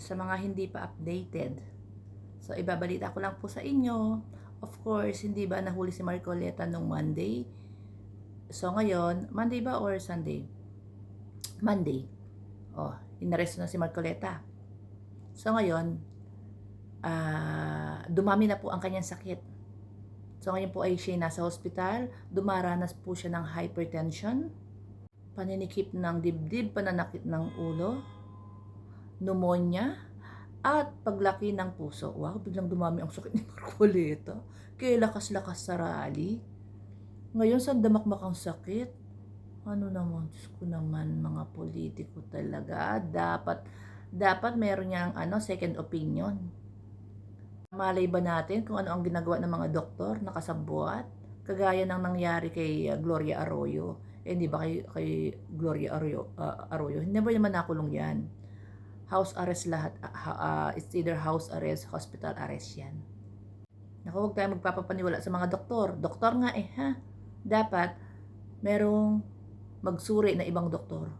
sa mga hindi pa updated. So, ibabalita ko lang po sa inyo. Of course, hindi ba nahuli si Marcoleta nung Monday? So, ngayon, Monday ba or Sunday? Monday. Oh, inaresto na si Marcoleta. So, ngayon, dumami na po ang kanyang sakit. So, ngayon po ay siya nasa hospital. Dumaranas po siya ng hypertension, paninikip ng dibdib, pananakit ng ulo, pneumonia, at paglaki ng puso. Wow, biglang dumami ang sakit ni Marcoleta. Kaya lakas-lakas sa rally. Ngayon, sa damakmak ang sakit. Ano naman, Diyos ko naman, mga politiko talaga. Dapat meron niyang second opinion. Malay ba natin kung ano ang ginagawa ng mga doktor, nakasabwat? Kagaya ng nangyari kay Gloria Arroyo. Hindi ba kay Gloria Arroyo? Hindi ba naman nakulong yan? House arrest lahat. It's either house arrest, hospital arrest yan. Naku, huwag tayo magpapapaniwala sa mga doktor. Doktor nga ha? Dapat merong magsuri na ibang doktor.